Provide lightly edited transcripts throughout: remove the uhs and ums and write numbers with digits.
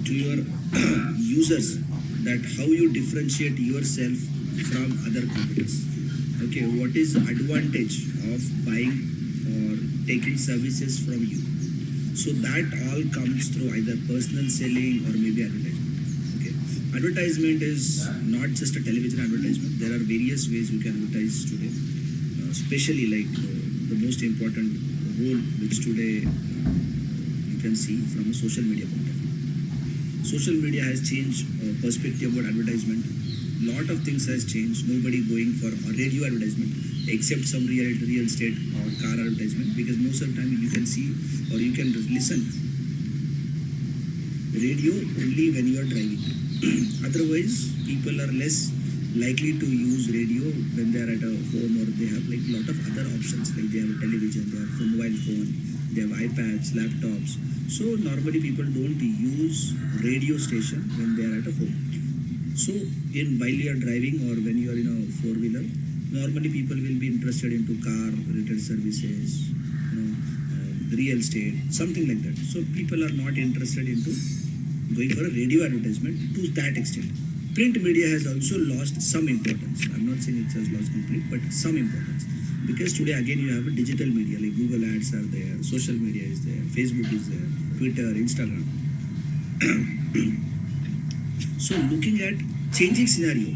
to your users that how you differentiate yourself from other competitors. Okay, what is the advantage of buying or taking services from you? So that all comes through either personal selling or maybe advertisement. Okay, advertisement is not just a television advertisement. There are various ways we can advertise today, especially like the most important role which today you can see from a social media point of view. Social media has changed perspective about advertisement. Lot of things has changed. Nobody going for a radio advertisement except some real estate or car advertisement, because most of the time you can see or you can listen radio only when you are driving. Otherwise, people are less likely to use radio when they are at a home, or they have like a lot of other options, like they have a television, they have a mobile phone, they have iPads, laptops. So normally people don't use radio station when they are at a home. So while you are driving or when you are in a four-wheeler, normally people will be interested into car related services, real estate, something like that. So people are not interested into going for a radio advertisement to that extent. Print media has also lost some importance. I'm not saying it has lost complete, but some importance. Because today again you have a digital media, like Google ads are there, social media is there, Facebook is there, Twitter, Instagram. So looking at changing scenario,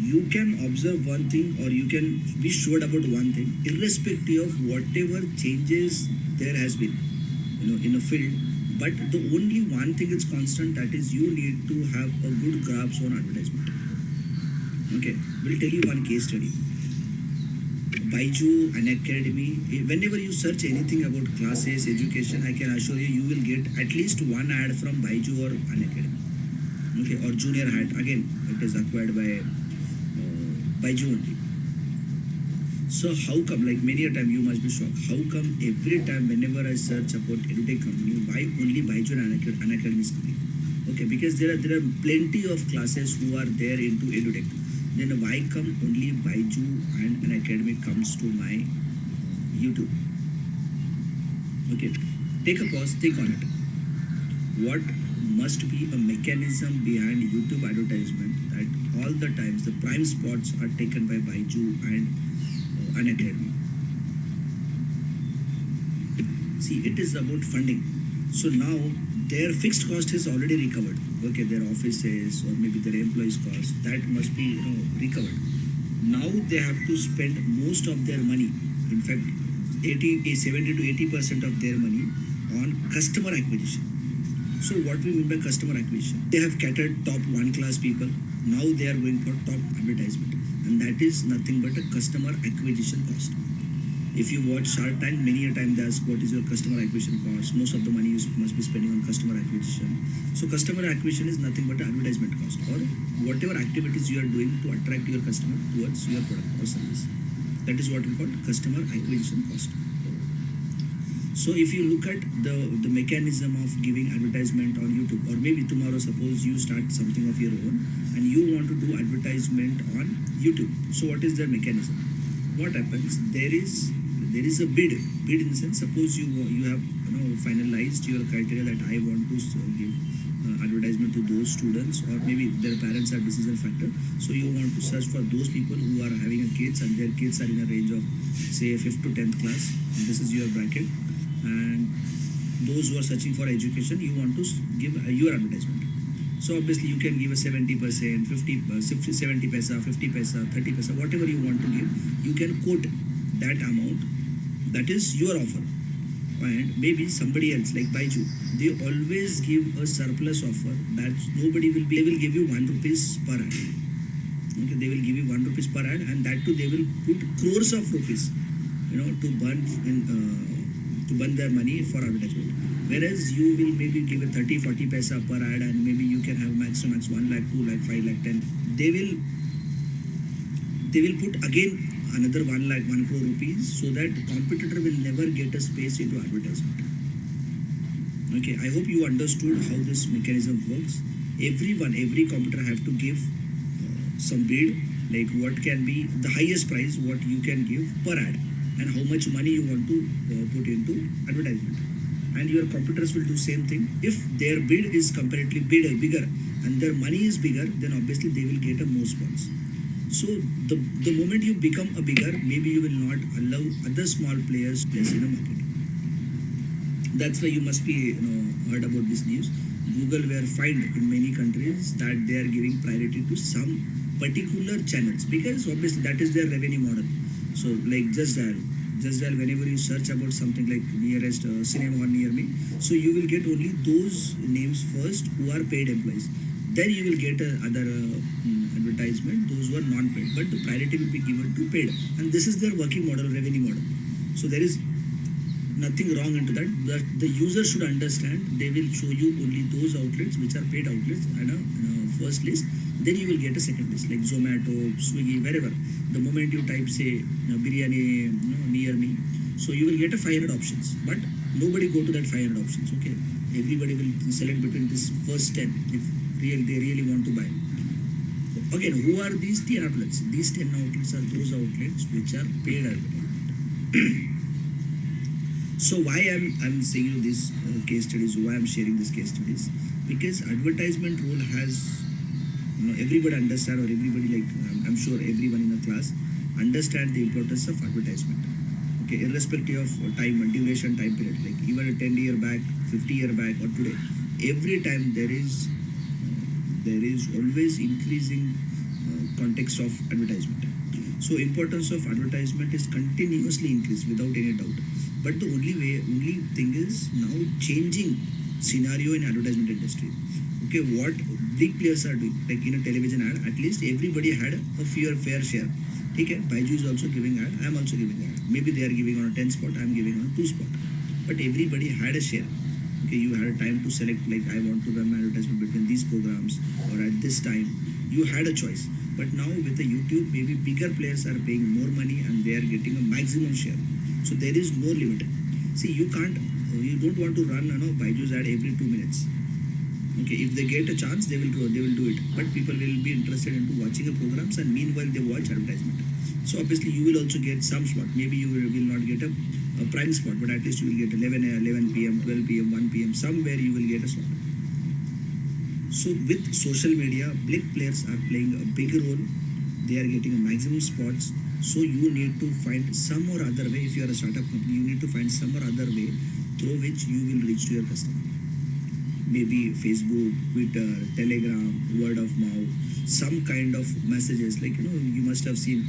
you can observe one thing or you can be sure about one thing, irrespective of whatever changes there has been, in a field. But the only one thing is constant, that is you need to have a good grasp on advertisement. Okay, we'll tell you one case study. Baiju, an academy, whenever you search anything about classes, education, I can assure you, you will get at least one ad from Baiju or an academy. Okay, or Junior Hat, again, it is acquired by Baiju only. So how come, like many a time you must be shocked, how come every time whenever I search about edutech company, why only Baiju and Unacademy is coming? Okay, because there are plenty of classes who are there into edutech. Then why come only Baiju and Unacademy comes to my YouTube? Okay, take a pause, think on it. What must be a mechanism behind YouTube advertisement that all the times the prime spots are taken by Baiju and Unacademy? See, it is about funding. So now their fixed cost is already recovered. Okay, their offices or maybe their employees' cost, that must be recovered. Now they have to spend most of their money. In fact, 70 to 80% of their money on customer acquisition. So what we mean by customer acquisition? They have catered top one class people. Now they are going for top advertisement, and that is nothing but a customer acquisition cost. If you watch Shark Tank, many a time they ask what is your customer acquisition cost. Most of the money you must be spending on customer acquisition. So customer acquisition is nothing but advertisement cost, or whatever activities you are doing to attract your customer towards your product or service. That is what we call customer acquisition cost. So if you look at the mechanism of giving advertisement on YouTube, or maybe tomorrow suppose you start something of your own and you want to do advertisement on YouTube. So what is the mechanism? What happens? There is a bid in the sense, suppose you have finalized your criteria that I want to give advertisement to those students, or maybe their parents are decision factor. So you want to search for those people who are having a kids and their kids are in a range of say 5th to 10th class. This is your bracket. And those who are searching for education, you want to give your advertisement. So obviously you can give a 70%, 70 paisa, 50 paisa, 30 paisa, whatever you want to give. You can quote that amount. That is your offer. And maybe somebody else like Baiju, they always give a surplus offer that nobody will be. They will give you 1 rupees per ad. Okay, they will give you 1 rupees per ad, and that too they will put crores of rupees, to burn their money for advertisement. Whereas you will maybe give a 30-40 paisa per ad, and maybe you can have max to max 1 lakh, 2 lakh, 5 lakh, 10. They will put again another 1 lakh, 1 crore rupees, so that the competitor will never get a space into advertisement. Okay, I hope you understood how this mechanism works. Every competitor have to give some bid, like what can be the highest price what you can give per ad. and how much money you want to put into advertisement. And your competitors will do same thing. If their bid is comparatively bigger and their money is bigger, then obviously they will get a more spots. So the moment you become a bigger, maybe you will not allow other small players to place in the market. That's why you must be heard about this news. Google were fined in many countries that they are giving priority to some particular channels because obviously that is their revenue model. So like just dial whenever you search about something like nearest cinema or near me, so you will get only those names first who are paid employees. Then you will get other advertisement, those who are non-paid, but the priority will be given to paid, and this is their working model, revenue model. So there is nothing wrong into that. The user should understand they will show you only those outlets which are paid outlets and a first list. Then you will get a second list like Zomato, Swiggy, wherever. The moment you type say biryani near me, so you will get a 500 options. But nobody go to that 500 options. Okay, everybody will select between this first 10 if they really want to buy. Again, who are these 10 outlets? These 10 outlets are those outlets which are paid advertisement. So why I'm saying you this case studies, why I'm sharing this case studies, because advertisement role has, everybody understand, or everybody like I'm sure everyone in the class understand the importance of advertisement. Okay, irrespective of time and duration, time period, like even a 10-year back, 50-year back, or today, every time there is always increasing context of advertisement. So importance of advertisement is continuously increased without any doubt. But the only thing is now changing scenario in advertisement industry. Okay, what big players are doing, like in a television ad, at least everybody had a fair share. Okay, Baiju is also giving ad, I am also giving ad. Maybe they are giving on a 10 spot, I am giving on a 2 spot. But everybody had a share. Okay, you had a time to select, like I want to run my advertisement between these programs or at this time. You had a choice. But now with the YouTube, maybe bigger players are paying more money and they are getting a maximum share. So there is no limit. See, you don't want to run Baiju's ad every 2 minutes. Okay, if they get a chance, they will do it. But people will be interested into watching the programs, and meanwhile they watch advertisement. So obviously you will also get some slot. Maybe you will not get a prime spot, but at least you will get 11 p.m., 12 p.m., 1 p.m. Somewhere you will get a slot. So with social media, big players are playing a big role. They are getting a maximum spots. So you need to find some or other way. If you are a startup company, you need to find some or other way through which you will reach to your customer. Maybe Facebook, Twitter, Telegram, word of mouth, some kind of messages. Like you must have seen.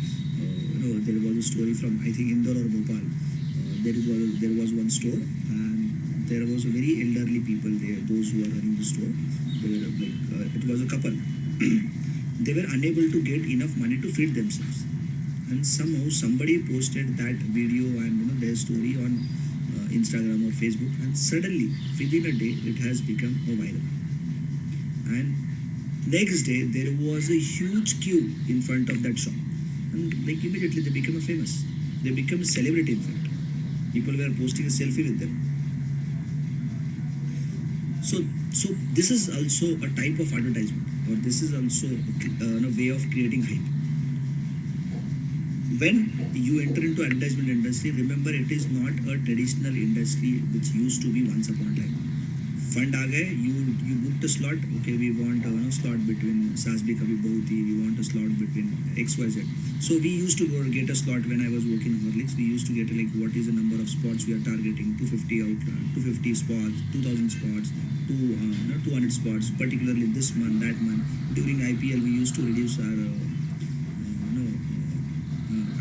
There was a story from I think Indore or Bhopal. There was one store, and there was a very elderly people there. Those who were running the store, they were like it was a couple. They were unable to get enough money to feed themselves. And somehow somebody posted that video and their story on Instagram or Facebook, and suddenly within a day it has become a viral. And next day there was a huge queue in front of that shop, and like immediately they became famous. They became a celebrity. In fact, people were posting a selfie with them. So this is also a type of advertisement, or this is also a way of creating hype. When you enter into advertisement industry, remember it is not a traditional industry which used to be once upon a time. Fund aa gaye, you booked a slot. Okay, we want a slot between Saas Bhi Kabhi Bahu Thi. We want a slot between XYZ. So we used to go get a slot when I was working in Horlicks. We used to get like what is the number of spots we are targeting? 250 spots, 2,000 spots, 200 spots. Particularly this month, that month. During IPL, we used to reduce our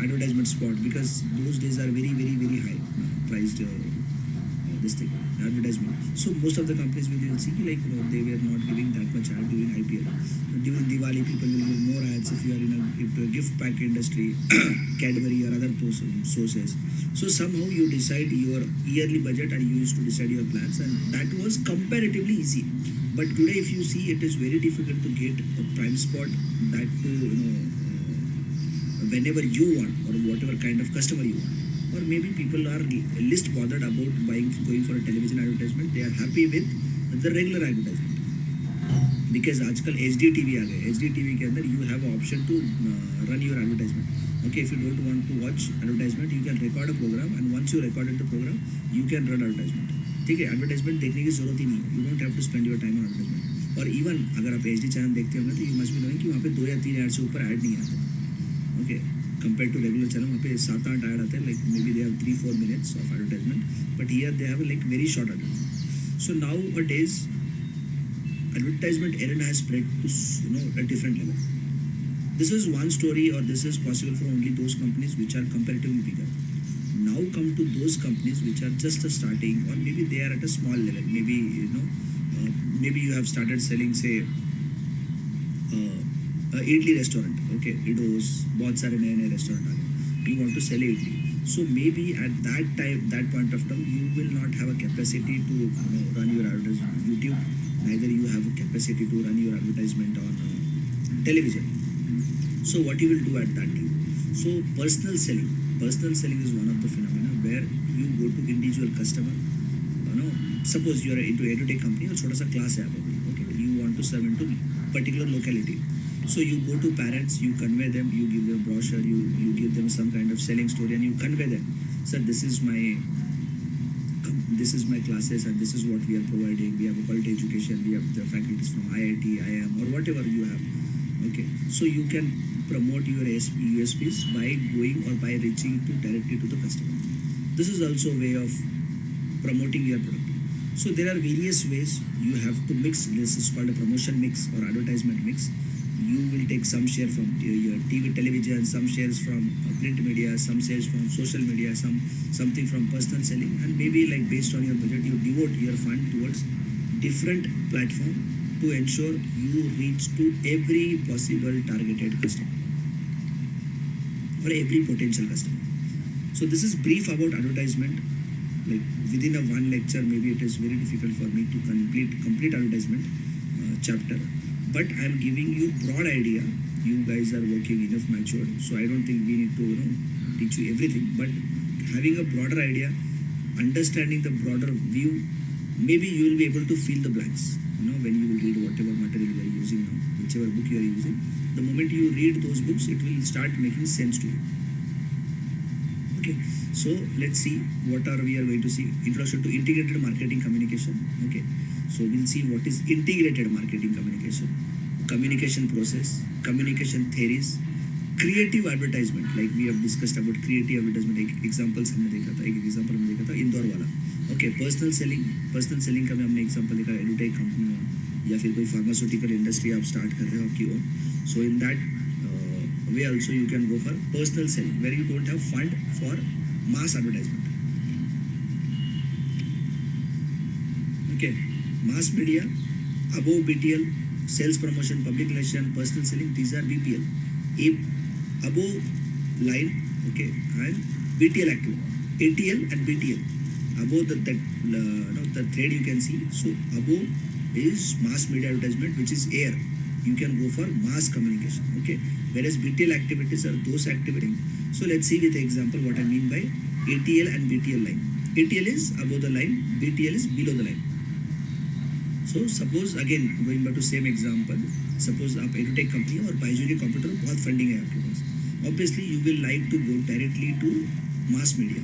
advertisement spot because those days are very high priced this thing advertisement. So most of the companies will see like they were not giving that much ad during IPL. During Diwali, people will give more ads if you are in a gift pack industry, Cadbury or other sources. So somehow you decide your yearly budget and you used to decide your plans, and that was comparatively easy. But today, if you see, it is very difficult to get a prime spot, that to whenever you want or whatever kind of customer you want. Or maybe people are least bothered about going for a television advertisement. They are happy with the regular advertisement. Because आजकल HD TV आ गए. HD TV के अंदर you have an option to run your advertisement. Okay, if you don't want to watch advertisement, you can record a program, and once you recorded the program, you can run advertisement. ठीक है, advertisement देखने की जरूरत ही नहीं है, you don't have to spend your time on advertisement. और even अगर आप एच डी चैनल देखते होंगे तो यू मस्ट बी नोइंग कि वहाँ पे 2 या 3 ऐड से ऊपर ऐड नहीं आते. Okay, compare to regular channel वहाँ पे 7-8 ऐड आते हैं, like may be they have 3-4 minutes of advertisement, but here they have like very short advertisement. So nowadays advertisement arena has spread to a different level. This is one story, or this is possible for only those companies which are comparatively bigger. Now come to those companies which are just starting, or maybe they are at a small level. Maybe maybe you have started selling, say, idli restaurant. Okay, iddos, बहुत सारे नए restaurant आ गए. You want to sell idli. So maybe at that point of time, you will not have a capacity to run your advertisement on YouTube. Neither you have a capacity to run your advertisement on television. So what you will do at that time? So personal selling is one of the phenomena where you go to individual customer. Suppose you are into edutech company or छोटा सा class है आपका, okay, you want to serve into particular locality. So you go to parents, you convey them, you give them a brochure, you give them some kind of selling story, and you convey them. Sir, this is my classes, and this is what we are providing. We have a quality education, we have the faculties from IIT, IIM, or whatever you have. Okay, so you can promote your USPs by going or by reaching directly to the customer. This is also a way of promoting your product. So there are various ways you have to mix. This is called a promotion mix or advertisement mix. You will take some share from your TV, television, some shares from print media, some shares from social media, something from personal selling, and maybe like based on your budget, you devote your fund towards different platform to ensure you reach to every possible targeted customer or every potential customer. So this is brief about advertisement. Like within a one lecture, maybe it is very difficult for me to complete advertisement chapter. But I am giving you broad idea. You guys are working enough matured, so I don't think we need to teach you everything. But having a broader idea, understanding the broader view, maybe you will be able to fill the blanks. When you will read whatever material you are using now, whichever book you are using, the moment you read those books, it will start making sense to you. Okay, so let's see what are we are going to see. Introduction to integrated marketing communication. Okay, so we'll see what is integrated marketing communication, communication process, communication theories, creative advertisement. Like we have discussed about creative advertisement. एक examples हमने देखा था, एक example हमने देखा था इंदौर वाला. Okay, personal selling का भी हमने example देखा, edutech company हो या फिर कोई pharmaceutical industry आप start कर रहे हो आपकी ओर. So in that way also you can go for personal selling where you don't have fund for mass advertisement. Okay, mass media, above BTL, sales promotion, public relation, personal selling, these are BPL. Above line, okay, and BTL activity, ATL and BTL. Above the thread you can see. So above is mass media advertisement, which is air. You can go for mass communication. Okay, whereas BTL activities are those activities. So let's see with example what I mean by ATL and BTL line. ATL is above the line, BTL is below the line. So suppose again going back to same example, suppose आप edutech company और बायजू के computer में बहुत funding है आपके पास. Obviously you will like to go directly to mass media.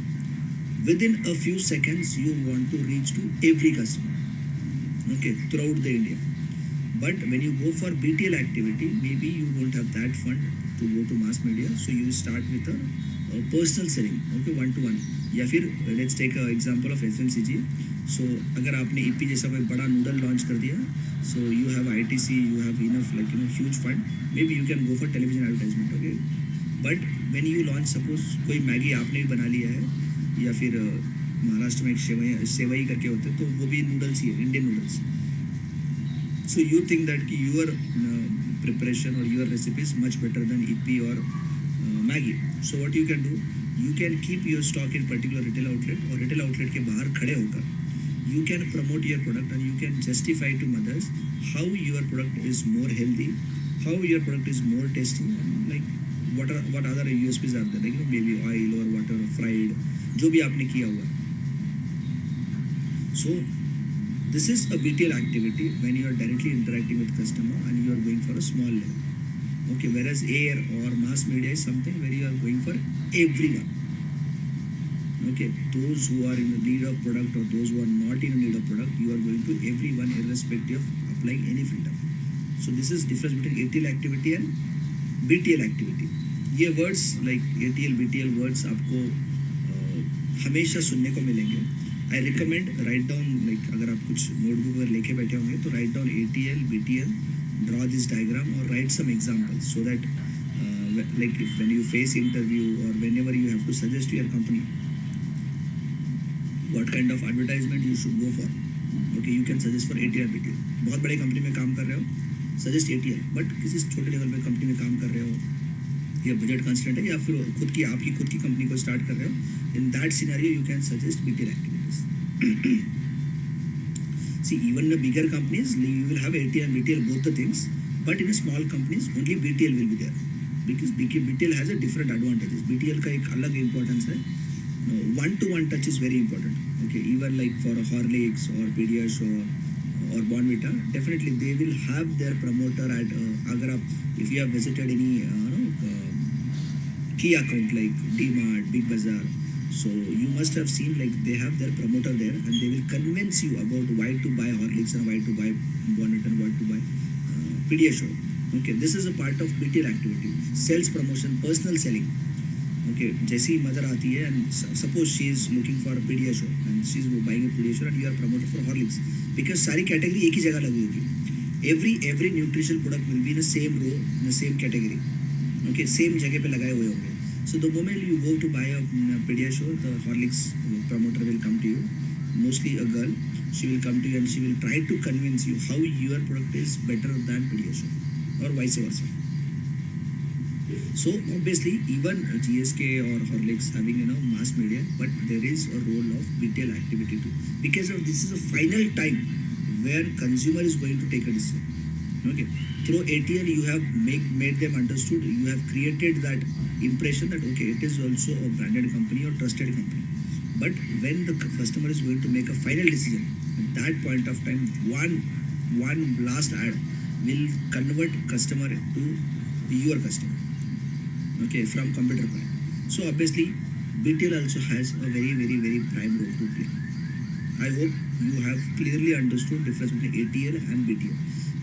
Within a few seconds you want to reach to every customer. Okay, throughout the India. But when you go for BTL activity, maybe you don't have that fund to go to mass media, so you start with a personal selling, okay, one-to-one. या फिर let's take an example of FMCG. So अगर आपने EP जैसा कोई बड़ा noodle launch कर दिया, so you have ITC, you have enough huge fund, maybe you can go for television advertisement, okay. But when you launch, suppose कोई Maggi आपने भी बना लिया है या फिर महाराष्ट्र में एक सेवई करके होते हैं, तो वो भी नूडल्स ही है, Indian noodles. So you think that your preparation or your recipe is much better than EP or Maggi. So what you can do, you can keep your stock in particular retail outlet or retail outlet के बाहर खड़े होकर you can promote your product and you can justify to mothers how your product is more healthy, how your product is more tasty, and like what other USPs are there, like maybe oil or whatever fried, जो भी आपने किया हुआ. So this is a BTL activity when you are directly interacting with customer and you are going for a small level. Okay, whereas air or mass media is something where you are going for everyone. Okay, those who are in the need of product or those who are not in need of product, you are going to everyone irrespective of applying any filter. So this is difference between ATL activity and BTL activity. ये words like ATL BTL words आपको हमेशा सुनने को मिलेंगे. I recommend write down, like अगर आप कुछ notebook अगर लेके बैठे होंगे तो write down ATL BTL, draw this diagram or write some examples so that like if when you face interview or whenever you have to suggest to your company what kind of advertisement you should go for. Okay, you can suggest for ATL BTL. बहुत बड़े company में काम कर रहे हो, suggest ATL. But किसी छोटे level में कंपनी में काम कर रहे हो या बजट कंस्टेंट है या फिर खुद की कंपनी को स्टार्ट कर रहे हो, in that scenario you can suggest BTL activities. See, even in the bigger companies, you will have ATL and BTL both the things, but in a small companies, only BTL will be there because BTL has a different advantages. BTL का एक अलग importance है. One-to-one touch is very important. Okay, even like for a Horlicks or Pediasure or Bonvita, definitely they will have their promoter at अगर आप if you have visited any key account like DMart, Big Bazaar, so you must have seen like they have their promoter there and they will convince you about why to buy Horlicks and why to buy Bonvita and why to buy Pediasure. Okay, this is a part of BTL activity. Sales promotion, personal selling. Okay, जैसी mother आती है and suppose she is looking for a Pediasure and she is buying a Pediasure and you are promoted for Horlicks because सारी category एक ही जगह लगी होगी. Every nutritional product will be in the same row in the same category. Okay, same जगह पे लगाए हुए होंगे. So the moment you go to buy a Pediasure, the Horlicks promoter will come to you. Mostly a girl, she will come to you and she will try to convince you how your product is better than Pediasure or vice versa. So obviously even GSK or Horlicks having mass media, but there is a role of BTL activity too because of this is a final time where consumer is going to take a decision. Okay, through ATL you have made them understood, you have created that impression that okay it is also a branded company or trusted company. But when the customer is going to make a final decision, at that point of time one last ad will convert customer to your customer. Okay, from computer brand. So obviously BTL also has a very prime role to play. I hope you have clearly understood difference between ATL and BTL.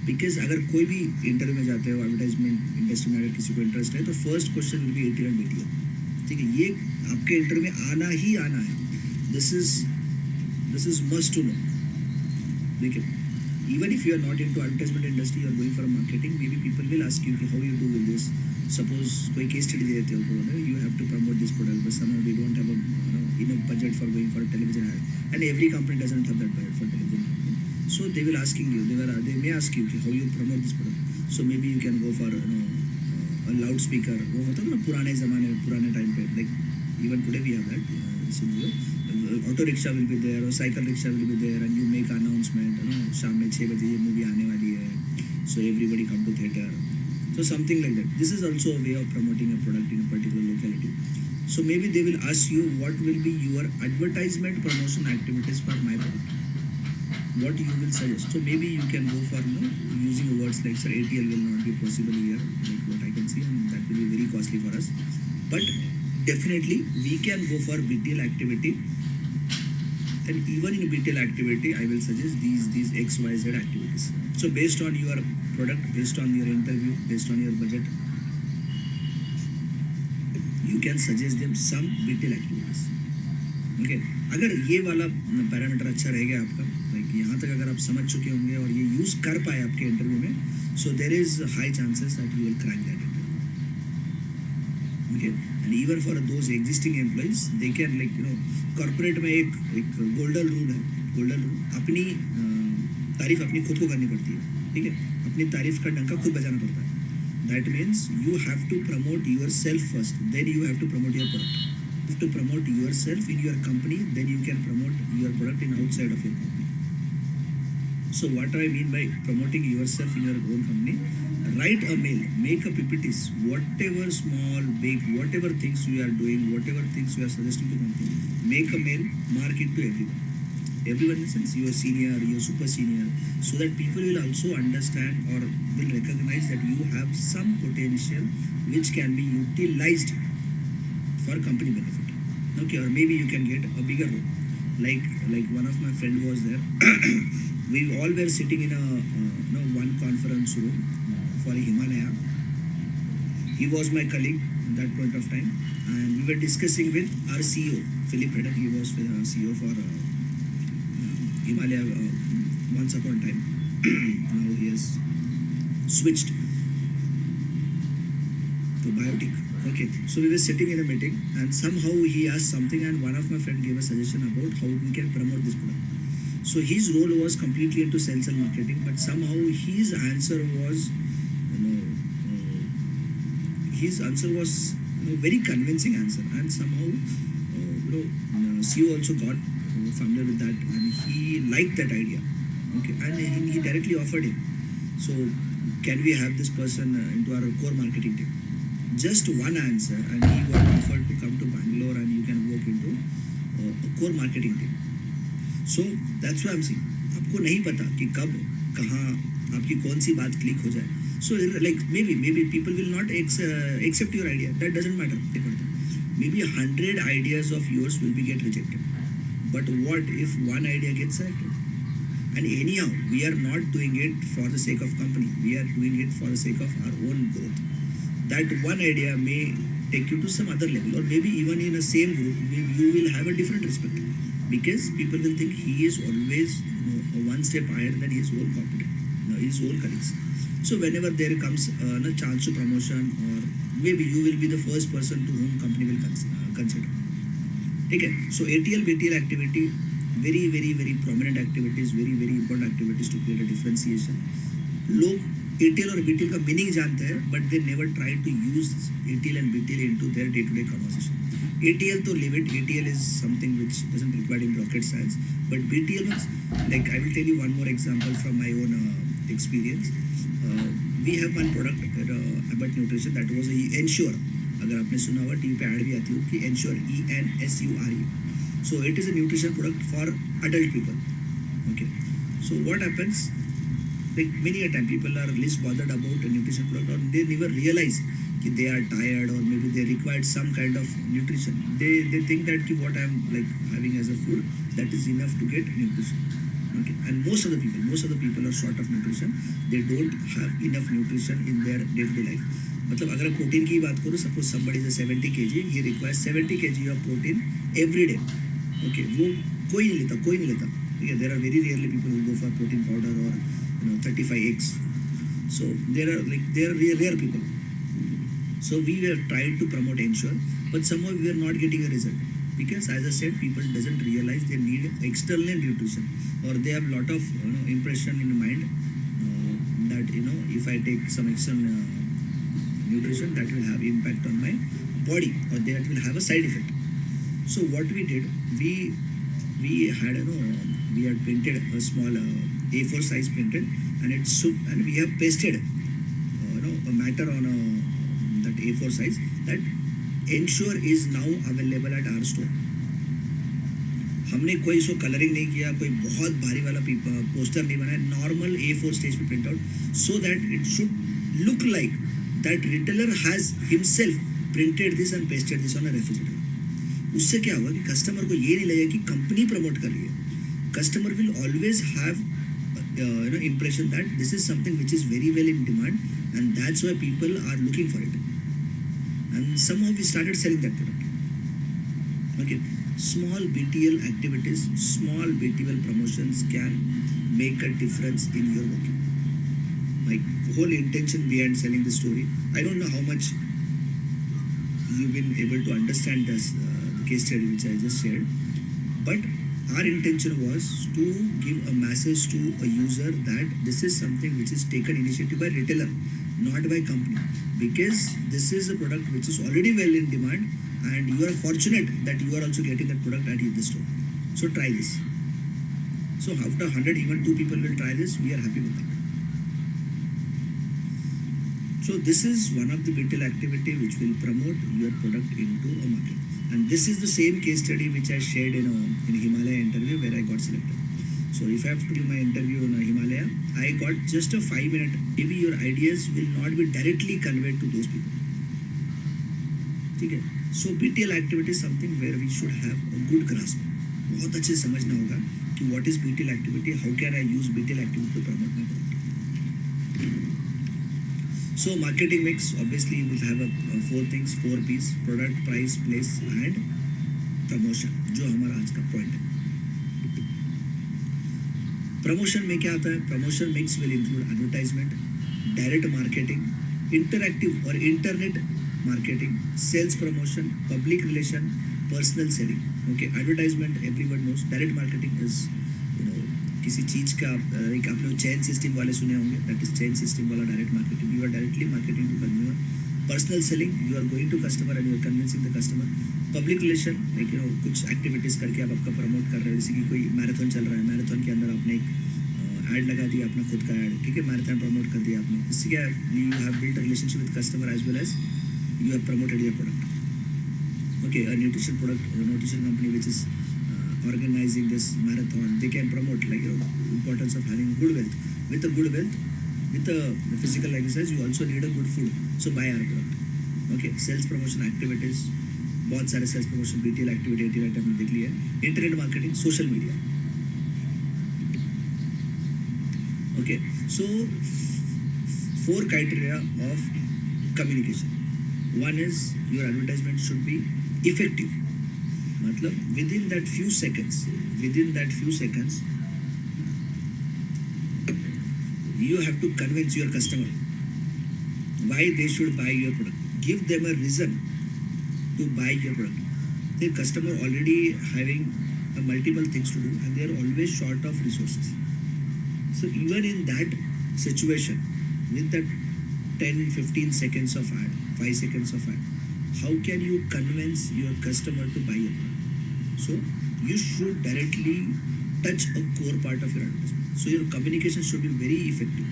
Because अगर कोई भी interview में जाते हो advertisement industry में अगर किसी को इंटरेस्ट है तो first question will be ATL and BTL. ठीक है, ये आपके इंटरव्यू में आना ही आना है. This is must to know. ठीक है, even if you are not into advertisement industry, you are going for a marketing, maybe people will ask you how you do with this. Suppose कोई case study देते हो, you have to promote this product, but somehow we don't have enough budget for going for a television ad, and every company doesn't have that budget for television. So they will asking you, they may ask you how you promote this product. So maybe you can go for a loudspeaker. वो होता है ना पुराने ज़माने में, पुराने time पे, like even today we have that. Auto rickshaw will be there or cycle rickshaw will be there and you make announcement, शाम में 6 बजे ये movie आने वाली है, so everybody come to theater. So something like that. This is also a way of promoting a product in a particular locality. So maybe they will ask you what will be your advertisement promotion activities for my product. What you will suggest. So maybe you can go for using words like sir ATL will not be possible here, like what I can see, and that will be very costly for us. But definitely we can go for BTL activity, and even in BTL activity I will suggest these XYZ activities. So based on your product, based on your interview, based on your budget, you can suggest them some BTL activities. Okay, अगर ये वाला parameter अच्छा रहेगा आपका, like यहाँ तक अगर आप समझ चुके होंगे और ये यूज़ कर पाए आपके इंटरव्यू में, so there is high chances that you will crack that interview. Okay, and even for those existing employees, they can corporate में एक golden rule है. Golden rule, अपनी तारीफ अपनी खुद को करनी पड़ती है. ठीक है, अपनी तारीफ का डंका खुद बजाना पड़ता है. That means you have to promote yourself first, then you have to promote your product. You have to promote yourself in your company, then you can promote your product in outside of your company. So what I mean by promoting yourself in your own company, write a mail, make a PPTs, whatever small, big, whatever things you are doing, whatever things you are suggesting to company, make a mail, mark it to everyone. everyone in the sense your senior, your super senior, so that people will also understand or will recognize that you have some potential which can be utilized for company benefit. Okay, or maybe you can get a bigger role. Like one of my friend was there. We all were sitting in a one conference room for Himalaya. He was my colleague at that point of time, and we were discussing with our CEO, Philip Hedden. He was CEO for Himalaya once upon a time. Now he has switched to biotic. Okay, so we were sitting in a meeting, and somehow he asked something, and one of my friend gave a suggestion about how we can promote this product. So his role was completely into sales and marketing, but somehow his answer was, very convincing answer, and somehow CEO also got familiar with that, and he liked that idea. Okay, and he directly offered him. So can we have this person into our core marketing team? Just one answer, and he got offered to come to Bangalore, and you can work into a core marketing team. So that's why I'm saying, आपको नहीं पता कि कब कहाँ आपकी कौन सी बात click हो जाए. So like maybe people will not accept your idea. That doesn't matter. Maybe 100 ideas of yours will be get rejected. But what if one idea gets selected? And anyhow, we are not doing it for the sake of company. We are doing it for the sake of our own growth. That one idea may take you to some other level, or maybe even in the same group, you will have a different respect, because people will think he is always one step higher than his own competitor, his own colleagues. So whenever there comes a chance to promotion, or maybe you will be the first person to whom company will consider. Okay, so ATL BTL activity, very very very prominent activities, very very important activities to create a differentiation. लोग ATL और BTL का meaning जानते हैं, but they never try to use ATL and BTL into their day-to-day conversation. ATL to leave it. ATL is something which doesn't require in rocket science, but BTL means, like I will tell you one more example from my own experience. We have one product at Abbott Nutrition that was Ensure. अगर आपने सुना हुआ TV पे add भी आती होगी कि Ensure, ENSURE. So it is a nutrition product for adult people. Okay. So what happens? Like many a time people are least bothered about a nutrition product, or they never realize that they are tired, or maybe they require some kind of nutrition. They think that what I am like having as a food, that is enough to get nutrition. Okay. And most of the people are short of nutrition. They don't have enough nutrition in their day-to-day life. मतलब अगर protein की बात करूँ, suppose somebody is a 70 kg, he requires 70 kg of protein every day. Okay, वो कोई नहीं लेता. Okay, there are very rarely people who go for protein powder or 35 eggs. So there are rare people. So we were trying to promote Ensure, but somehow we were not getting a result, because as I said, people doesn't realize they need external nutrition, or they have lot of impression in mind that if I take some external nutrition, that will have impact on my body, or that will have a side effect. So what we did, we had we had printed a small A4 size printed, and we have pasted a matter on that A4 size that Ensure is now available at our store. हमने कोई इसको colouring नहीं किया, कोई बहुत भारी वाला poster नहीं बनाया, नॉर्मल A4 स्टेज पे print out, so that it should look like that retailer has himself printed this and pasted this on a refrigerator. उससे क्या होगा कि कस्टमर को ये नहीं लगेगा कि कंपनी प्रमोट कर रही है. Customer will always have impression that this is something which is very well in demand, and that's why people are looking for it. And somehow we started selling that product. Okay, small BTL activities, small BTL promotions can make a difference in your working. My whole intention behind selling the story, I don't know how much you've been able to understand this the case study which I just shared, but our intention was to give a message to a user that this is something which is taken initiative by retailer, not by company, because this is a product which is already well in demand, and you are fortunate that you are also getting that product at the store. So try this. So after 100, even 2 people will try this. We are happy with that. So this is one of the BTL activity which will promote your product into a market. And this is the same case study which I shared in Himalaya interview where I got selected. So if I have to do my interview in Himalaya, I got just a 5 minute. Maybe your ideas will not be directly conveyed to those people. Okay. So BTL activity is something where we should have a good grasp. बहुत अच्छे से समझना होगा कि what is BTL activity, how can I use BTL activity to promote my product. So marketing mix, obviously you will have four things, 4 P's: product, price, place and promotion, जो हमारा आज का point है. प्रमोशन में क्या आता है? Promotion mix will include advertisement, direct marketing, interactive और internet marketing, sales promotion, public relation, personal selling. Okay, advertisement everyone knows. Direct marketing is किसी चीज़ का एक आप लोग चेन सिस्टम वाले सुने होंगे, दैट इज चेन सिस्टम वाला direct marketing. You are directly marketing to consumer. Personal selling, you are going to customer and you are convincing the customer. Public relation, like कुछ एक्टिविटीज़ करके आप आपका promote कर रहे हो, जैसे कि कोई मैराथन चल रहा है, मैराथन के अंदर आपने एक ऐड लगा दिया, अपना खुद का ऐड, ठीक है, मैराथन प्रमोट कर दिया आपने. इससे क्या, you have built relationship with customer as well as you have promoted your product. Okay, a nutrition product, nutrition company which is organizing this marathon, they can promote importance of having good wealth. With a good wealth, with a physical exercise, you also need a good food. So buy our product. Okay, sales promotion activities, बहुत सारे sales promotion BTL activity 80 item देख लिया. Internet marketing, social media. Okay, so 4 criteria of communication. One is your advertisement should be effective. मतलब within that few seconds you have to convince your customer why they should buy your product. Give them a reason to buy your product. The customer already having multiple things to do and they are always short of resources. So even in that situation, with that 10-15 seconds of ad, 5 seconds of ad, how can you convince your customer to buy your product? So you should directly touch a core part of your advertisement. So your communication should be very effective.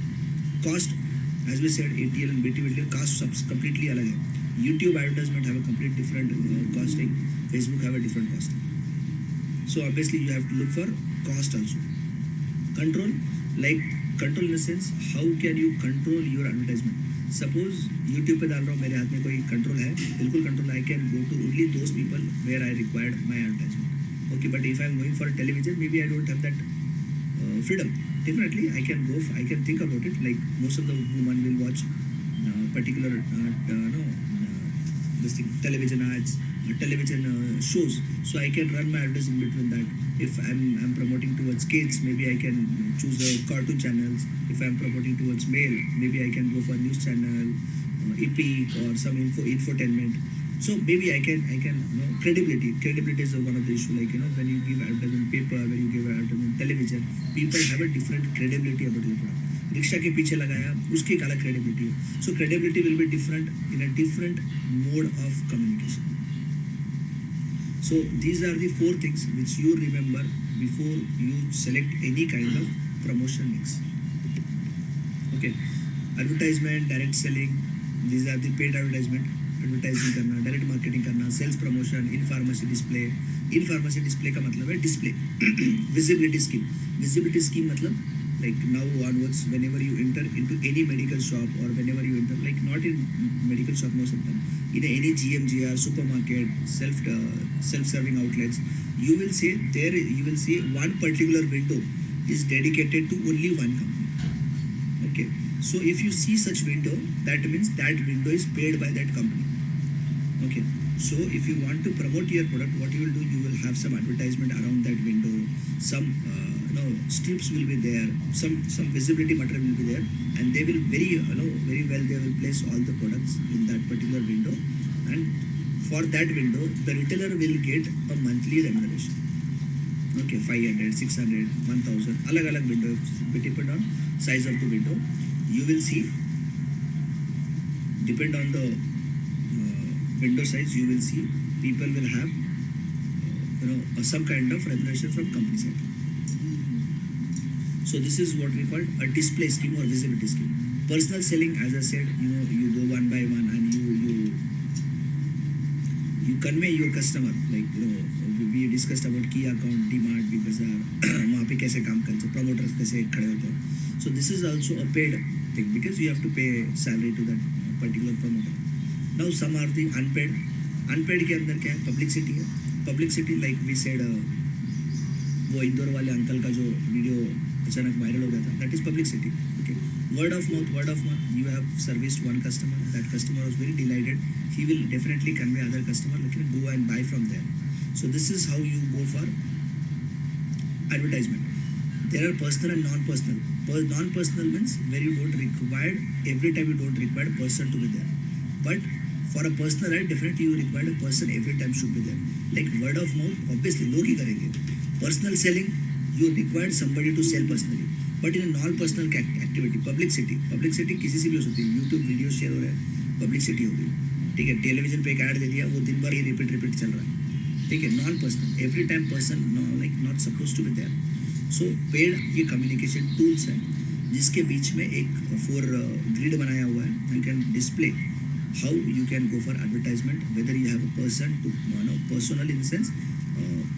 Cost, as we said, ATL and BTL cost completely अलग है. YouTube advertisement have a complete different costing. Facebook have a different costing. So obviously you have to look for cost also. Control, like control in the sense, how can you control your advertisement? Suppose YouTube पे डाल रहा हूँ, मेरे हाथ में कोई control है, बिल्कुल control. I can go to only those people where I required my advertisement. Okay, but if I am going for television, may be I don't have that freedom. Definitely I can think about it, like most of the women will watch particular this thing, television ads, television shows, so I can run my ads in between that. If I'm promoting towards kids, maybe I can choose the cartoon channels. If I'm promoting towards male, maybe I can go for news channel, epic or some infotainment. So maybe I can credibility is one of the issue, like when you give advertisement paper, when you give advertisement television, people have a different credibility about your product. Rickshaw के पीछे लगाया, उसकी एक अलग credibility है. So credibility will be different in a different mode of communication. So these are the 4 things which you remember before you select any kind of promotion mix. Okay, advertisement, direct selling, these are the paid advertisement. Advertising करना, direct marketing करना, sales promotion, in pharmacy display. In pharmacy display का मतलब है display. Visibility scheme. Visibility scheme मतलब like now onwards, whenever you enter into any medical shop or whenever you enter, like not in medical shop most of the time, in any GMGR, supermarket, self-serving outlets, you will see one particular window is dedicated to only one company. Okay, so if you see such window, that means that window is paid by that company. Okay, so if you want to promote your product, what you will do, you will have some advertisement around that window, some strips will be there, some visibility material will be there, and they will very well they will place all the products in that particular window, and for that window the retailer will get a monthly remuneration. Okay, 500, 600, 1000, alag window, depend on size of the window. You will see, depend on the window size, you will see people will have some kind of remuneration from company side. So this is what we call a display scheme or visibility scheme. Personal selling, as I said, you go one by one and you convey your customer, like we discussed about key account, DMart, Big Bazaar, वहाँ पे कैसे काम करते हैं, promoters कैसे खड़े होते हैं. So this is also a paid thing because you have to pay salary to that particular promoter. Now some are the unpaid. Unpaid के अंदर क्या है, publicity है. Publicity like we said, वो इंदौर वाले अंकल का जो वीडियो अचानक वायरल हो गया था, that is publicity. Okay. Word of mouth. You have serviced one customer. That customer was very delighted. He will definitely convey other customer. Like go and buy from there. So this is how you go for advertisement. There are personal and non-personal. Non-personal means where you don't require every time you don't require a person to be there. But for a personal ad, definitely you require a person every time should be there. Like word of mouth, obviously लोग ही करेंगे. Personal selling, you require somebody to sell personally. But in a non-personal activity, publicity किसी से भी हो सकती है. YouTube video share हो रहा है, publicity हो गई. ठीक है, टेलीविजन पे एक ऐड दे दिया, वो दिन भर ही रिपीट चल रहा है. ठीक है, non-personal. Every time person like not supposed to be there. So paid ये communication tools है, जिसके बीच में एक 4 grid बनाया हुआ है. You can display how you can go for advertisement, whether you have a person to personal in the sense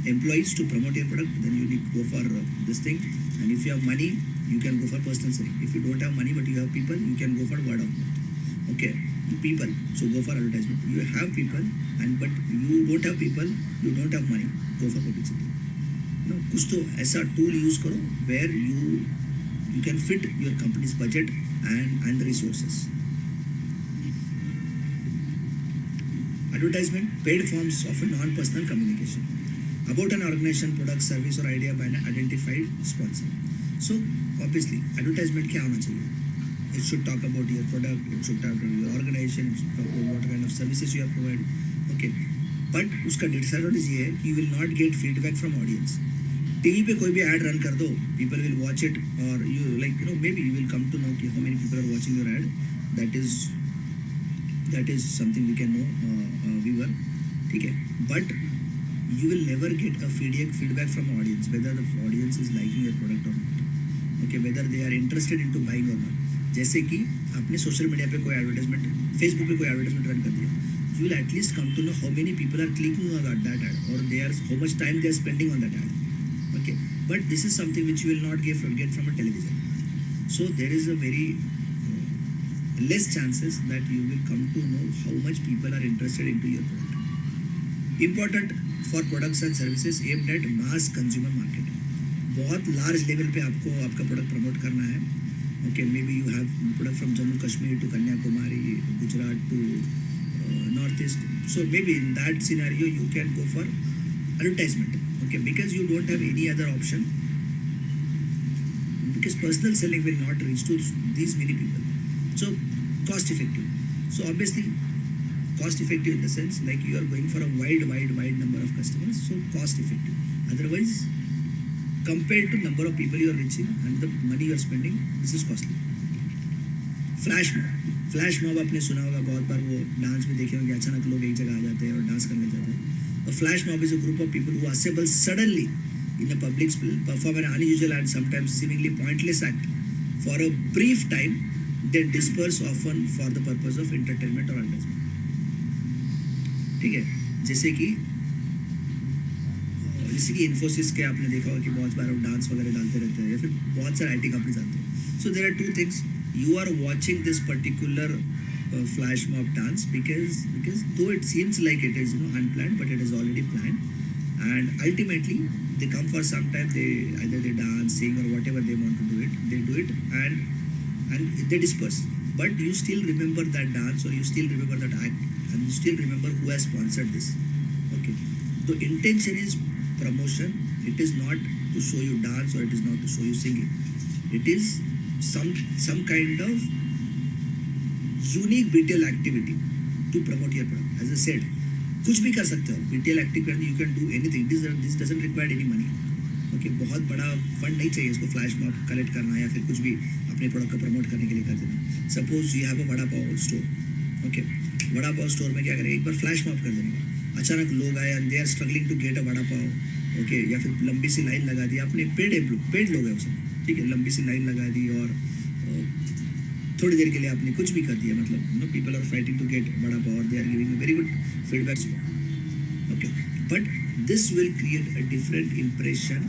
employees to promote your product, then you need to go for this thing. And if you have money, you can go for personal selling. If you don't have money but you have people, you can go for word of mouth. Okay, people, so go for advertisement. You have people but you don't have people, you don't have money, go for publicity. कुछ तो ऐसा tool use करो where you can fit your company's budget and the resources. Advertisement, paid forms of a non-personal communication about an organization, product, service or idea by an identified sponsor. So obviously advertisement क्या होना चाहिए? It should talk about your product, it should talk about your organization, it should talk about what kind of services you are providing. Okay, but उसका disadvantage ये है कि you will not get feedback from audience. TV पे कोई भी ad run कर दो, people will watch it, or you maybe you will come to know कि how many people are watching your ad. That is something we can know, viewer. ठीक है, but you will never get a feedback from audience whether the audience is liking your product or not. Okay, whether they are interested into buying or not. जैसे कि आपने social media पे कोई advertisement, Facebook पे कोई advertisement run कर दिया, you will at least come to know how many people are clicking on that ad, or how much time they are spending on that ad. Okay, but this is something which you will not get from a television. So there is a very less chances that you will come to know how much people are interested into your product. Important for products and services aimed at mass consumer market. बहुत large level पे आपको आपका product promote करना है. Okay, maybe you have product from Jammu Kashmir to Kanyakumari, Gujarat to Northeast. So maybe in that scenario you can go for advertisement. Okay, because you don't have any other option. Because personal selling will not reach to these many people. So cost effective. So obviously cost effective in the sense like you are going for a wide number of customers. So cost effective. Otherwise, compared to number of people you are reaching and the money you are spending, this is costly. Flash mob आपने सुना होगा बहुत बार, वो dance में देखे होंगे, अचानक लोग एक जगह आ जाते हैं और डांस करने जाते हैं. A flash mob is a group of people who assemble suddenly in a public space, perform an unusual and sometimes seemingly pointless act for a brief time, then disperse often for the purpose of entertainment or advertisement. ठीक है, जैसे कि इन्फोसिस के आपने देखा होगा कि बहुत बार डांस वगैरह डालते रहते हैं, या फिर बहुत सारे IT कंपनीज आते हैं. So there are two things. You are watching this particular flash mob dance because though it seems like it is unplanned, but it is already planned, and ultimately they come for some time, they either they dance, sing or whatever they want to do it, they do it and they disperse, but you still remember that dance or you still remember that act and you still remember who has sponsored this. Okay, the intention is promotion. It is not to show you dance or it is not to show you singing. It is some kind of unique BTL activity to promote your product. As I said, कुछ भी कर सकते हो BTL activity, you can do anything. This doesn't require any money. Okay, बहुत बड़ा fund नहीं चाहिए इसको फ्लैश मॉब कलेक्ट करना या फिर कुछ भी अपने प्रोडक्ट को प्रमोट करने के लिए कर देना. Suppose you have a vada pav store. Okay, vada pav store में क्या करेंगे, एक बार फ्लैश मॉब कर देंगे. अचानक लोग आए and they are struggling to get a vada pav. Okay, या फिर लंबी सी लाइन लगा दी, आपने पेड लोग हैं उसे, ठीक है, लंबी सी लाइन लगा दी और थोड़ी देर के लिए आपने कुछ भी कर दिया, मतलब people are fighting to get vada pav और they are giving a very good feedback. Okay, but this will create a different impression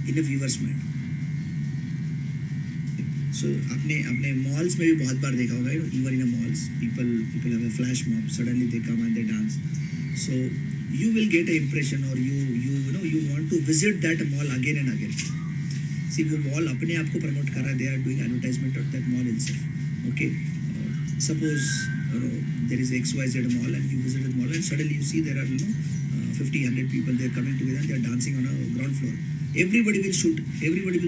in a viewer's mind. So आपने अपने malls में भी बहुत बार देखा होगा, even in a malls people have a flash mob, suddenly they come and they dance. So you will get an impression, or you want to visit that mall again and again. See, वो mall अपने आप को promote कर रहा है, they are doing advertisement of that mall itself. Okay, suppose there is XYZ mall and you visit the mall and suddenly you see there are 50, 100 people, they are coming together, they are dancing on a ground floor. Everybody will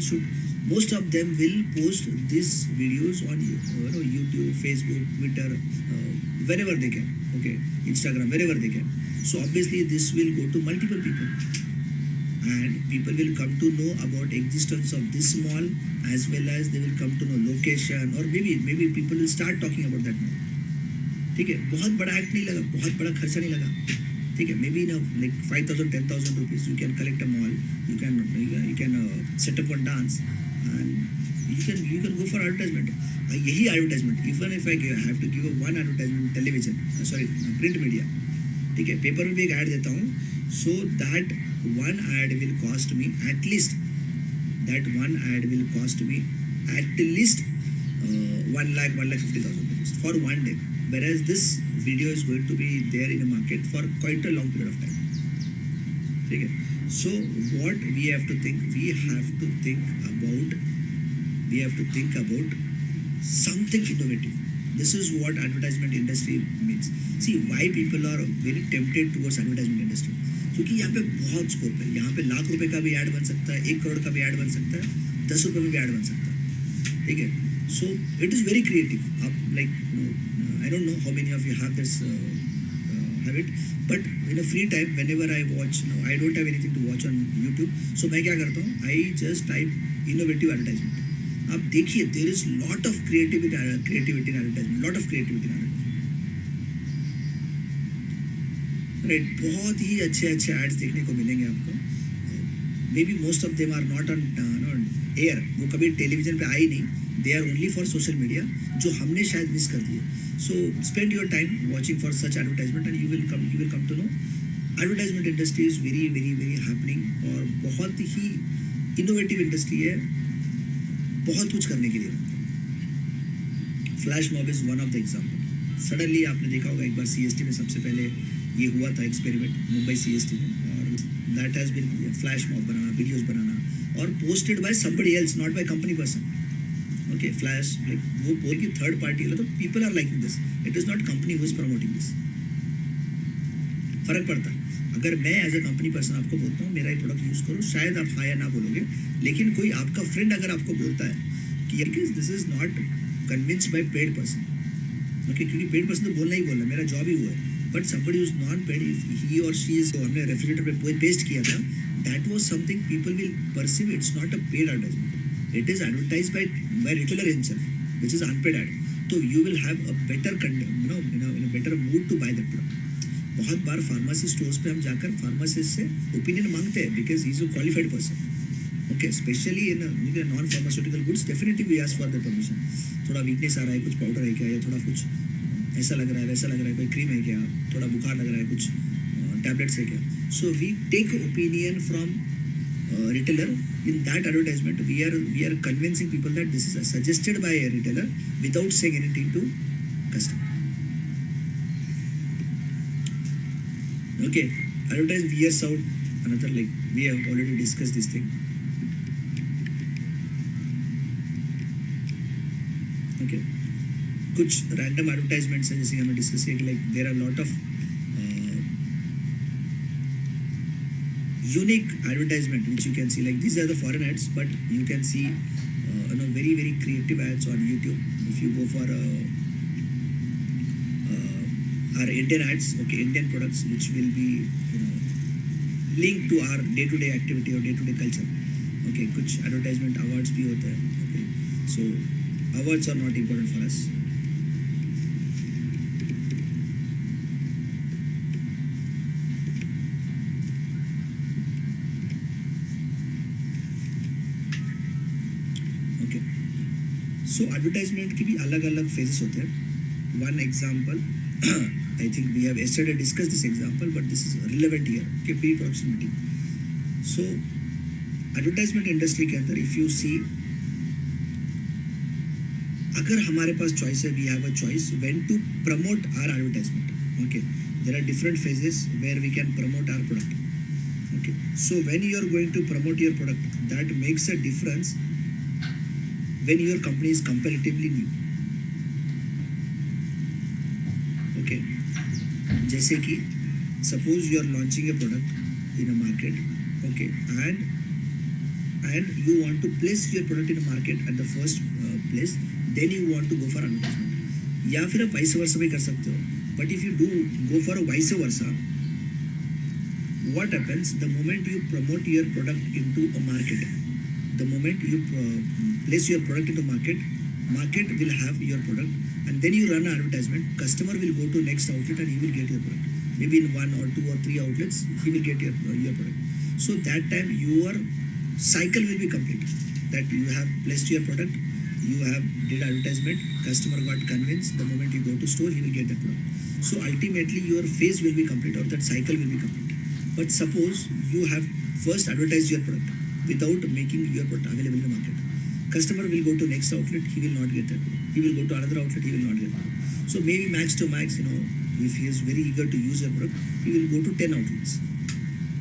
shoot. Most of them will post these videos on YouTube, Facebook, Twitter, wherever they can. Okay, Instagram, wherever they can. So obviously this will go to multiple people, and people will come to know about existence of this mall, as well as they will come to know location, or maybe people will start talking about that mall. ठीक है, बहुत बड़ा act नहीं लगा, बहुत बड़ा खर्चा नहीं लगा. ठीक है, maybe like 5,000, 10,000 rupees you can collect a mall, you can set up one dance, and you can go for advertisement. यही advertisement, even if I have to give one advertisement television, print media, ठीक है, paper में भी एक add देता हूँ, so that one ad will cost me at least 1,50,000 rupees for one day, whereas this video is going to be there in the market for quite a long period of time. ठीक है, so what we have to think about something innovative. This is what advertisement industry means. See, why people are very tempted towards advertisement industry, क्योंकि यहाँ पे बहुत scope है. यहाँ पे लाख रुपए का भी ऐड बन सकता है, 1 करोड़ का भी ऐड बन सकता है, 10 रुपए में भी ऐड बन सकता है. ठीक है, so it is very creative. Like I don't know how many of you have this habit, but in a free time, whenever I watch, I don't have anything to watch on YouTube, so मैं क्या करता हूँ, I just type innovative advertisement. आप देखिए, there is lot of creativity in advertisement, right? बहुत ही अच्छे ads देखने को मिलेंगे आपको. Maybe most of them are not on air, वो कभी टेलीविजन पे आई नहीं, they are only for social media, जो हमने शायद मिस कर दिए. So spend your time watching for such advertisement, and you will come to know advertisement industry is very, very, very happening, और बहुत ही innovative industry है, बहुत कुछ करने के लिए. Flash mob is one of the example. Suddenly आपने देखा होगा, एक बार CST में सबसे पहले ये हुआ था एक्सपेरिमेंट, मुंबई CST में, और that has been flash mob बनाना, वीडियोस बनाना, और posted by somebody else, not by company person. Okay, flash like वो पोस्ट की थर्ड पार्टी है, तो people are liking this, it is not company who is promoting this. फर्क पड़ता है. अगर मैं एज अ कंपनी पर्सन आपको बोलता हूँ मेरा ये प्रोडक्ट यूज़ करो, शायद आप हाँ या ना बोलोगे, लेकिन कोई आपका फ्रेंड अगर आपको बोलता है कि this is not convinced by paid person, okay, क्योंकि पेड पर्सन तो बोलना ही बोलना, मेरा जॉब ही हुआ है, but somebody is non paid, he और शी इज, हमने रेफ्रिजरेटर पे पेस्ट किया था, that was something people will perceive, it's not a paid advertisement, it is advertise by retailer himself, which is unpaid ad. तो you will have a better in a better mood to buy that product. बहुत बार pharmacy stores पे हम जाकर pharmacist से opinion मांगते हैं, because he is a qualified person. Okay, specially in non pharmaceutical goods, definitely we ask for the permission. थोड़ा weakness आ रहा है, कुछ पाउडर है क्या, या थोड़ा कुछ ऐसा लग रहा है, वैसा लग रहा है, कोई क्रीम है क्या, थोड़ा बुखार लग रहा है, कुछ टैबलेट्स है क्या. So we take opinion from retailer. In that advertisement, we are convincing people that this is suggested by a retailer without saying anything to customer. Okay, advertise years out, another, like we have already discussed this thing. Okay, कुछ random advertisements हैं जैसे हमने discuss किया कि like there are lot of unique advertisement which you can see, like these are the foreign ads, but you can see very, very creative ads on YouTube. If you go for our Indian ads, okay, Indian products which will be linked to our day-to-day activity or day-to-day culture. Okay, कुछ advertisement awards भी होते हैं. Okay, so awards are not important for us. So advertisement की भी अलग अलग phases होते हैं. One example, I think we have yesterday discussed this example, but this is relevant here. Okay, pre-production meeting. So advertisement industry के अंदर if you see, अगर हमारे पास choice है, we have a choice when to promote our advertisement. Okay, there are different phases where we can promote our product. Okay, so when you are going to promote your product, that makes a difference when your company is comparatively new. Okay, जैसे कि suppose you are launching a product in a market, okay, and you want to place your product in a market at the first place, then you want to go for advertisement. या फिर आप vice versa भी कर सकते हो. But if you do go for a vice versa, what happens the moment you promote your product into a market, the moment you place your product into market will have your product, and then you run an advertisement, customer will go to next outlet and he will get your product. Maybe in 1 or 2 or 3 outlets he will get your product. So that time your cycle will be complete, that you have placed your product, you have did advertisement, customer got convinced, the moment you go to store he will get the product. So ultimately your phase will be complete, or that cycle will be complete. But suppose you have first advertised your product without making your product available in the market, customer will go to next outlet, he will not get that product. He will go to another outlet, he will not get it. So maybe max to max, if he is very eager to use your product, he will go to 10 outlets.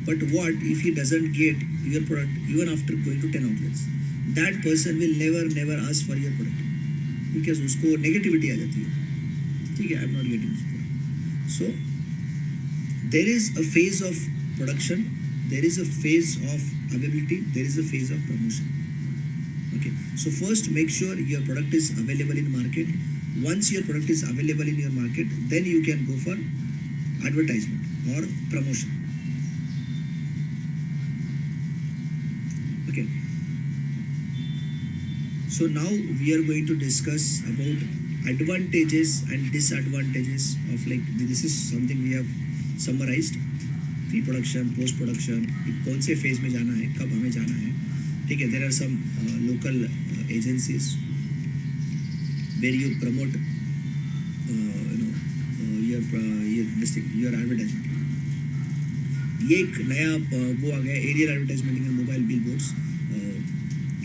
But what if he doesn't get your product even after going to 10 outlets? That person will never ask for your product, because उसको negativity आ जाती है. ठीक है, I am not getting this product. So there is a phase of production, there is a phase of availability, there is a phase of promotion. Okay, so first make sure your product is available in market. Once your product is available in your market, then you can go for advertisement or promotion. Okay, so now we are going to discuss about advantages and disadvantages of, like, this is something we have summarized: pre-production, post-production, कौन से phase में जाना है, कब हमें जाना है. ठीक है, there are some local agencies where you promote your advertisement. ये एक नया वो आ गया, aerial advertisement and mobile billboards.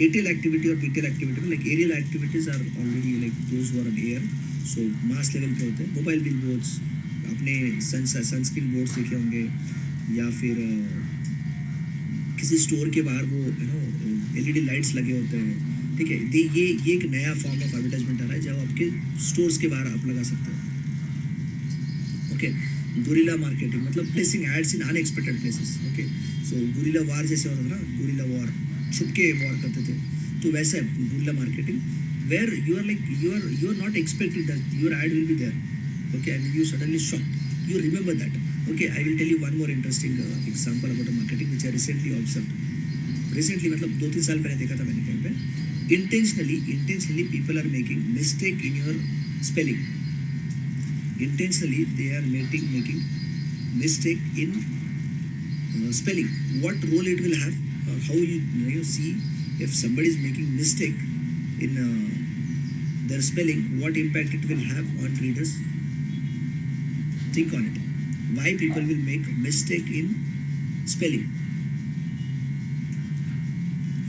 ATL activity और BTL activity, like aerial activities are already like those who are on air, so mass level पे होते हैं. Mobile billboards अपने sunscreen boards देखे होंगे, या फिर किसी स्टोर के बाहर वो LED लाइट्स लगे होते हैं. ठीक है, ये एक नया फॉर्म ऑफ एडवर्टाइजमेंट आ रहा है जब आपके स्टोर्स के बाहर आप लगा सकते हो. ओके, गुरिल्ला मार्केटिंग मतलब प्लेसिंग एड्स इन अनएक्सपेक्टेड प्लेसेस. ओके, सो गुरिल्ला वार जैसे होता था ना, गुरिल्ला वॉर, छुप के वॉर करते थे, तो वैसा है guerrilla marketing, where you are not expecting that your ad will be there. Okay, and you suddenly shocked, you remember that. Okay, I will tell you one more interesting example about a marketing which I recently observed. Recently मतलब 2-3 साल पहले देखा था मैंने कहीं पे. Intentionally people are making mistake in your spelling. Intentionally they are making mistake in spelling. What role it will have? How you see if somebody is making mistake in their spelling, what impact it will have on readers? Think on it. Why people will make mistake in spelling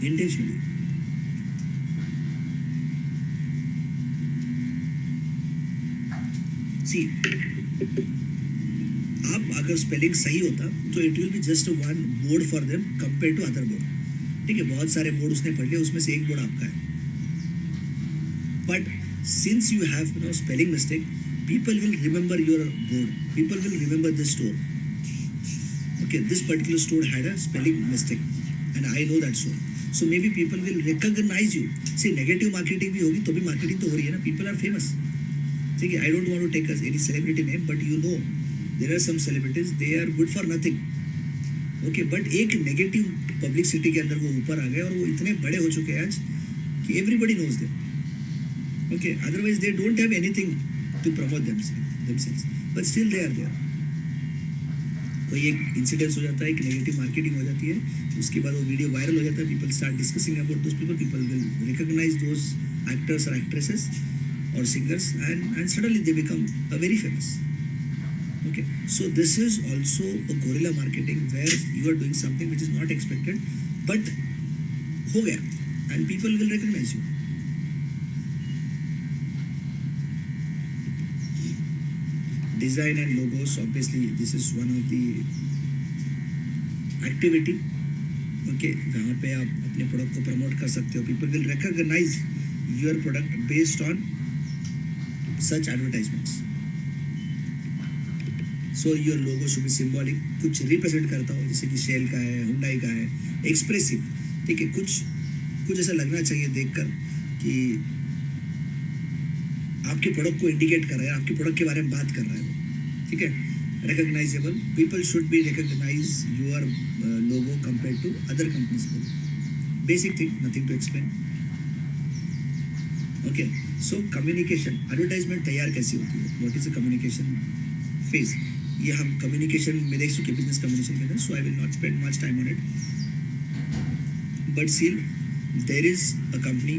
intentionally? See, आप अगर spelling सही होता तो it will be just one board for them compare to other board. ठीक है, बहुत सारे board उसने पढ़ लिए, उसमें से एक बोर्ड आपका है. But since you have spelling mistake, people will remember your board, people will remember this store. Okay, this particular store had a spelling mistake and I know that store, so maybe people will recognize you. See, negative marketing भी होगी तो भी marketing तो हो रही है ना, people are famous. ठीक है, I don't want to take any celebrity name, but you know there are some celebrities, they are good for nothing. Okay, but एक negative publicity के अंदर वो ऊपर आ गए और वो इतने बड़े हो चुके हैं आज कि everybody knows them. Okay, otherwise they don't have anything to promote themselves, but still they are there. कोई एक इंसिडेंस हो जाता है, एक नेगेटिव मार्केटिंग हो जाती है, उसके बाद वो वीडियो वायरल हो जाता है, people start discussing about those people will recognize those actors or actresses or singers, and suddenly they become very famous. Okay, so this is also a guerrilla marketing where you are doing something which is not expected, but हो गया, and people will recognize you. Design and logos, obviously, this is one of the activity. Okay, जहाँ पे आप अपने product को promote कर सकते हो. People will recognize your product based on such advertisements. So your logo should be symbolic, कुछ represent करता हो, जैसे कि शेल का है, हुंडई का है, एक्सप्रेसिव. ठीक है, कुछ ऐसा लगना चाहिए देखकर कि आपके प्रोडक्ट को इंडिकेट कर रहा है, आपके प्रोडक्ट के बारे में बात कर रहा है. ठीक है, recognizable. People should be recognize your logo compared to other companies' logo. Basic thing, nothing to explain. Okay, so communication, advertisement तैयार कैसी होती है? What is the communication phase? ये हम communication में देख चुके business communication के अंदर, so I will not spend much time on it. But still, there is a company,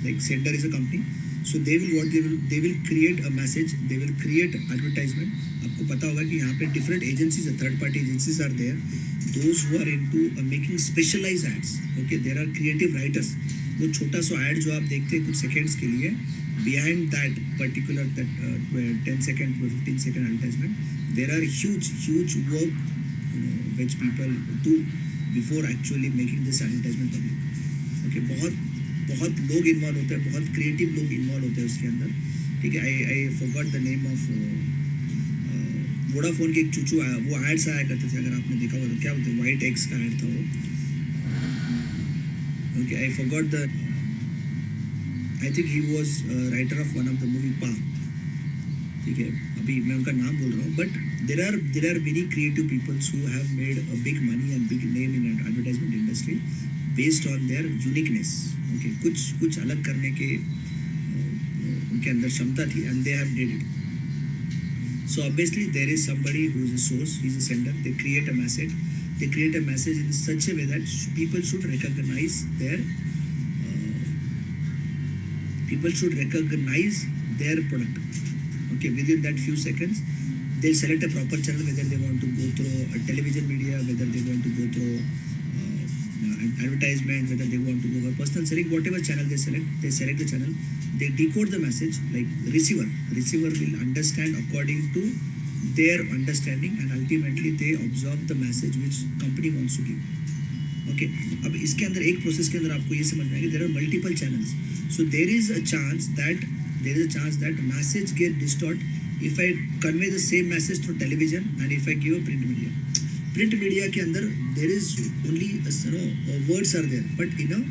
like Sender is a company, so they will create a message, they will create advertisement. आपको पता होगा कि यहाँ पे different agencies, third party agencies are there, those who are into making specialized ads. Okay, there are creative writers. वो छोटा सा ad जो आप देखते हैं कुछ seconds के लिए, behind that particular 10 second or 15 second advertisement, there are huge work, which people do before actually making this advertisement public. Okay, बहुत लोग इन्वॉल्व होते हैं, बहुत क्रिएटिव लोग इन्वॉल्व होते हैं उसके अंदर. ठीक है, I forgot the name of Vodafone के एक चूचू आया, वो एड्स आया करते थे, अगर आपने देखा हो तो. क्या बोलते हैं, वाइट एग्स का एड था वो. Okay, I forgot the, I think he was writer of one of the movie पा. ठीक है, अभी मैं उनका नाम बोल रहा हूँ, but there are very creative peoples who have made a big money and big name in advertisement industry based on their uniqueness. Okay, कुछ अलग करने के उनके अंदर क्षमता थी, and they have did it. So obviously there is somebody who is a source, he is a sender. They create a message in such a way that people should recognize their product. Okay, within that few seconds, they'll select a proper channel, whether they want to go through a television media, whether they want to go through advertisement, whether they want to go for personal selling, whatever channel they select the channel, they decode the message. Like receiver will understand according to their understanding, and ultimately they absorb the message which company wants to give. Okay, अब इसके अंदर एक process के अंदर आपको ये समझ में आएगा, there are multiple channels, so there is a chance that message get distort if I convey the same message through television and if I give a print media. Print media के अंदर there is only words are there, but in a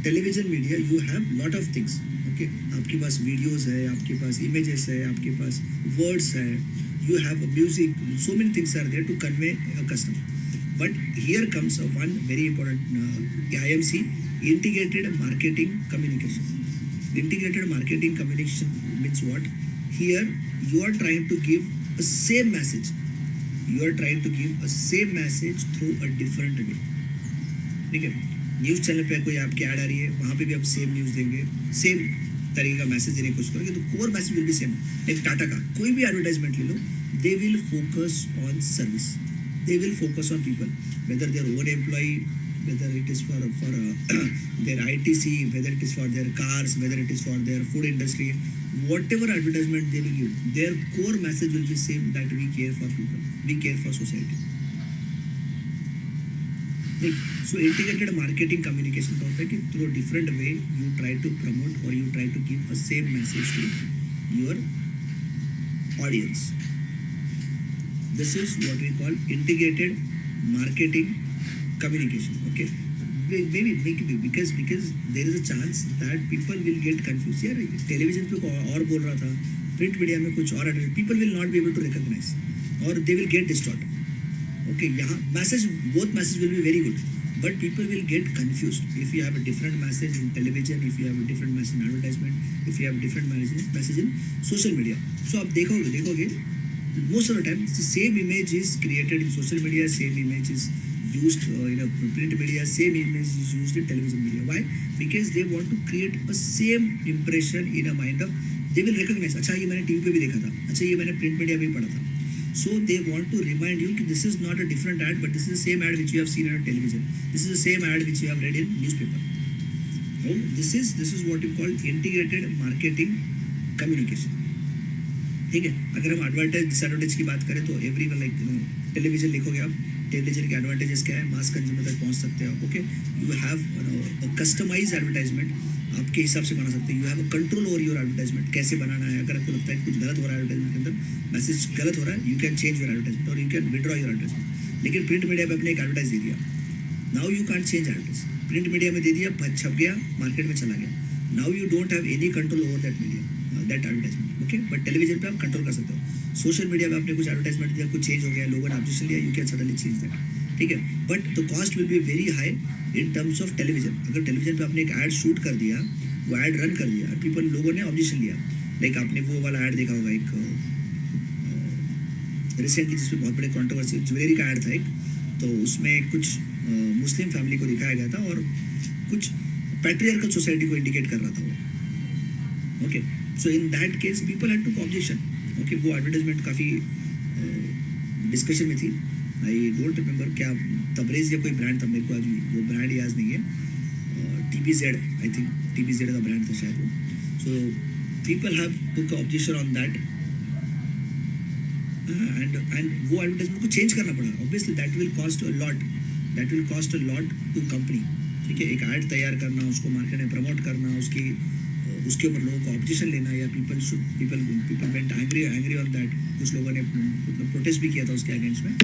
television media you have lot of things. Okay, आपके पास videos है, आपके पास images है, आपके पास words है, you have a music, so many things are there to convey a customer. But here comes one very important IMC, integrated marketing communication. Integrated marketing communication means what? Here you are trying to give a same message. You are trying to give a same message through a different way. ठीक है, news channel पे कोई आपकी add आ रही है, वहाँ पे भी आप सेम न्यूज़ देंगे, सेम तरीके का मैसेज देने की कोशिश करोगे, तो core message will be same. एक टाटा का कोई भी एडवर्टाइजमेंट ले लो, they will focus on service, they will focus on people, whether their own employee, whether it is for their ITC, whether it is for their cars, whether it is for their food industry, whatever advertisement they will give, their core message will be same, that we care for people, we care for society. So integrated marketing communication का होता है कि through a different way you try to promote or you try to give a same message to your audience. This is what we call integrated marketing communication. Okay, maybe because there is a chance that people will get confused. यार television पे और बोल रहा था, print media में कुछ और, people will not be able to recognize or they will get distort. Okay, यहाँ both message will be very good, but people will get confused if you have a different message in television, if you have a different message in advertisement, if you have different message in social media. So आप देखोगे most of the time the same image is created in social media, same image is used in a print media, same image is used in television media. Why? Because they want to create a same impression in a mind of, they will recognize, अच्छा ये मैंने TV पे भी देखा था, अच्छा ये मैंने प्रिंट मीडिया पे भी पढ़ा था. So they want to remind you that this is not a different ad, but this is the same ad which you have seen on television. This is the same ad which you have read in newspaper. So this is what you call integrated marketing communication. ठीक है. अगर हम advertise डिसएडवर्टाइज की बात करें तो every like television लिखोगे आप, टेलीविजन के एडवांटेजेस क्या है, मास कंज्यूमर तक पहुंच सकते हो. Okay, you have customize advertisement, आपके हिसाब से बना सकते हैं. You have a control over your advertisement, कैसे बनाना है. अगर आपको लगता है कि कुछ गलत हो रहा है एडवर्टाइजमेंट के अंदर, मैसेज गलत हो रहा है, you can change your advertisement और you can withdraw your advertisement. लेकिन प्रिंट मीडिया पे आपने एक एडवर्टाइज दे दिया, now you can't change advertise. Print media में दे दिया, छप गया, मार्केट में चला गया. Now you don't have any control over that media, that advertisement. Okay, but television पे आप कंट्रोल कर सकते हो. सोशल मीडिया में आपने कुछ एडवर्टाइजमेंट दिया, कुछ चेंज हो गया, लोगों ने ऑब्जेक्शन लिया, you can suddenly change that. ठीक है, but the cost will be very high in terms of television. अगर टेलीविजन पे आपने एक ऐड शूट कर दिया, वो ऐड रन कर दिया, पीपल लोगों ने ऑब्जेक्शन लिया. लाइक आपने वो वाला ऐड देखा होगा एक रिसेंटली जिसमें बहुत बड़े कॉन्ट्रोवर्सी, ज्वेलरी का ऐड था एक, तो उसमें कुछ मुस्लिम फैमिली को दिखाया गया था और कुछ पैट्रियार्कल सोसाइटी को इंडिकेट कर रहा था वो. Okay, so in that case people had to objection. Okay, वो एडवर्टाइजमेंट काफ़ी डिस्कशन में थी. आई डोंट रिमेंबर क्या तबरेज या कोई ब्रांड था, मेरे को आज वो ब्रांड याद नहीं है. TBZ, आई थिंक TBZ का ब्रांड था शायद वो. So people have took objection on that and वो एडवर्टाइजमेंट को चेंज करना पड़ा. Obviously that will cost a lot to company. ठीक है, एक ऐड तैयार करना, उसको मार्केट में प्रमोट करना, उसके ऊपर लोगों को ऑब्जेक्शन लेना, या people went angry on that. कुछ लोगों ने मतलब प्रोटेस्ट भी किया था उसके अगेंस्ट में.